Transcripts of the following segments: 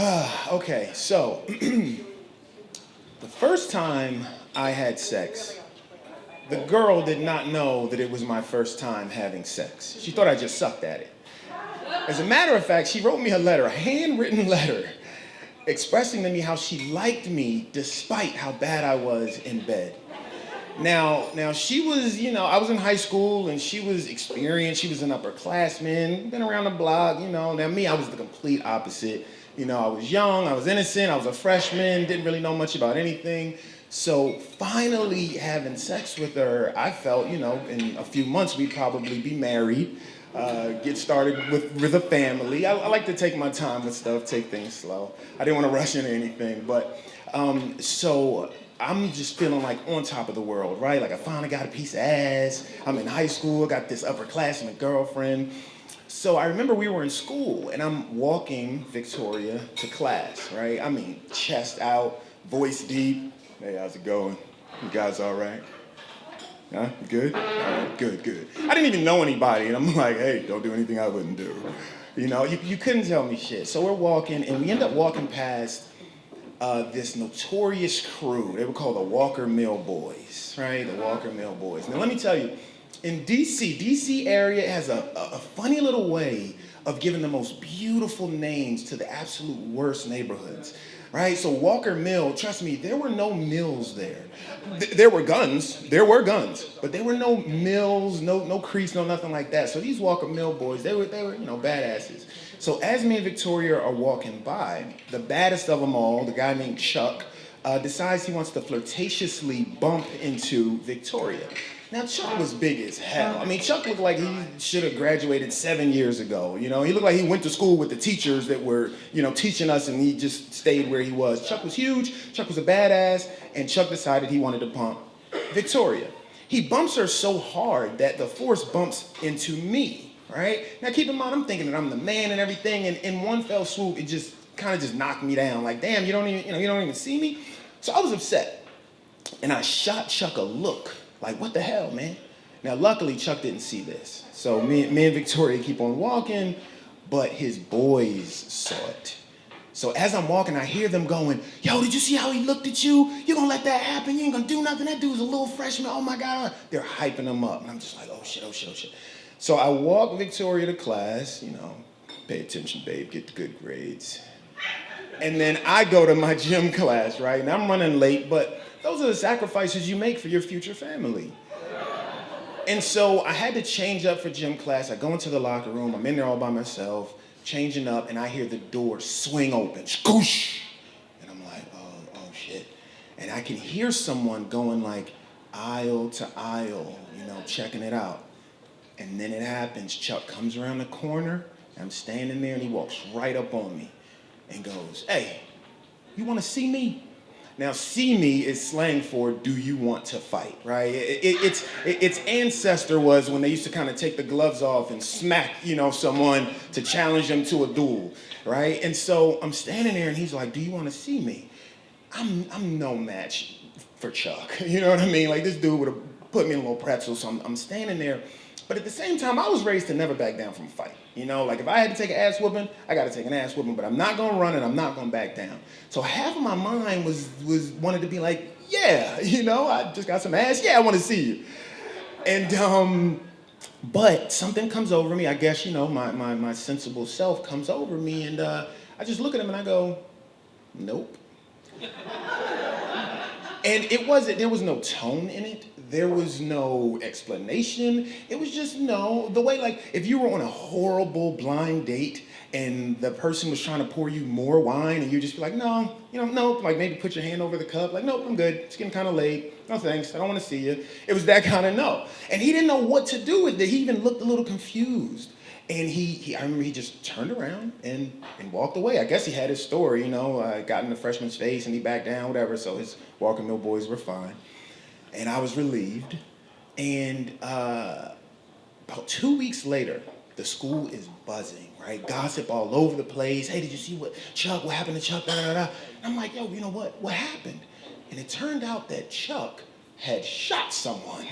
Okay, so the first time I had sex, the girl did not know that it was my first time having sex. She thought I just sucked at it. As a matter of fact, she wrote me a letter, a handwritten letter, expressing to me how she liked me despite how bad I was in bed. Now she was, I was in high school and she was experienced. She was an upperclassman, been around the block, Now me, I was the complete opposite. I was young, I was innocent, I was a freshman, didn't really know much about anything. So finally having sex with her, I felt, in a few months we'd probably be married, get started with a family. I like to take my time with stuff, take things slow. I didn't want to rush into anything, but so I'm just feeling like on top of the world, right? Like I finally got a piece of ass. I'm in high school, got this upperclassman girlfriend. So I remember we were in school and I'm walking Victoria to class, right? I mean, chest out, voice deep. Hey, how's it going? You guys all right? Huh? You good? All right, good. I didn't even know anybody and I'm like, hey, don't do anything I wouldn't do. You couldn't tell me shit. So we're walking and we end up walking past this notorious crew. They were called the Walker Mill Boys, right? The Walker Mill Boys. Now let me tell you, in DC area has a funny little way of giving the most beautiful names to the absolute worst neighborhoods, right? So Walker Mill, trust me, there were no mills there. There were guns, but there were no mills, no creeks, no nothing like that. So these Walker Mill boys, they were badasses. So as me and Victoria are walking by, the baddest of them all, the guy named Chuck, decides he wants to flirtatiously bump into Victoria. Now, Chuck was big as hell. I mean, Chuck looked like he should have graduated 7 years ago. He looked like he went to school with the teachers that were, teaching us, and he just stayed where he was. Chuck was huge, Chuck was a badass, and Chuck decided he wanted to bump Victoria. He bumps her so hard that the force bumps into me, right? Now, keep in mind, I'm thinking that I'm the man and everything, and in one fell swoop, it just kind of just knocked me down. Like, damn, you don't even see me? So I was upset, and I shot Chuck a look. Like, what the hell, man? Now, luckily, Chuck didn't see this. So me and Victoria keep on walking, but his boys saw it. So as I'm walking, I hear them going, yo, did you see how he looked at you? You gonna let that happen? You ain't gonna do nothing? That dude's a little freshman. Oh, my God. They're hyping him up. And I'm just like, oh, shit. So I walk Victoria to class, pay attention, babe, get the good grades. And then I go to my gym class, right? And I'm running late, but those are the sacrifices you make for your future family. And so I had to change up for gym class. I go into the locker room. I'm in there all by myself, changing up, and I hear the door swing open. Skoosh! And I'm like, oh, shit. And I can hear someone going like aisle to aisle, checking it out. And then it happens. Chuck comes around the corner. I'm standing there, and he walks right up on me and goes, hey, you want to see me? Now, see me is slang for do you want to fight, right? Its ancestor was when they used to kind of take the gloves off and smack, someone to challenge them to a duel, right? And so I'm standing there and he's like, do you want to see me? I'm no match for Chuck, you know what I mean? Like this dude would have put me in a little pretzel, so I'm standing there. But at the same time, I was raised to never back down from a fight. Like if I had to take an ass whooping, I got to take an ass whooping, but I'm not going to run and I'm not going to back down. So half of my mind was wanted to be like, yeah, I just got some ass. Yeah, I want to see you. And, but something comes over me. I guess, my sensible self comes over me and I just look at him and I go, nope. And there was no tone in it. There was no explanation. It was just no. The way, like, if you were on a horrible blind date and the person was trying to pour you more wine and you just be like, no, no, like maybe put your hand over the cup, like, nope, I'm good. It's getting kind of late. No thanks, I don't want to see you. It was that kind of no. And he didn't know what to do with it. He even looked a little confused. And I remember he just turned around and walked away. I guess he had his story, got in the freshman's face and he backed down, whatever, so his Walker Mill boys were fine. And I was relieved. And about 2 weeks later, the school is buzzing, right? Gossip all over the place. Hey, did you see what happened to Chuck? Da, da, da. And I'm like, yo, you know what? What happened? And it turned out that Chuck had shot someone.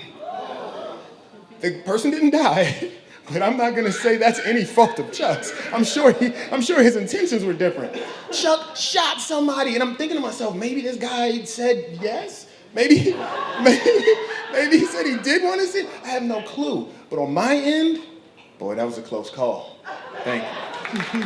The person didn't die, but I'm not gonna say that's any fault of Chuck's. I'm sure his intentions were different. Chuck shot somebody. And I'm thinking to myself, maybe this guy said yes. Maybe, maybe he said he did want to see. I have no clue. But on my end, boy, that was a close call. Thank you.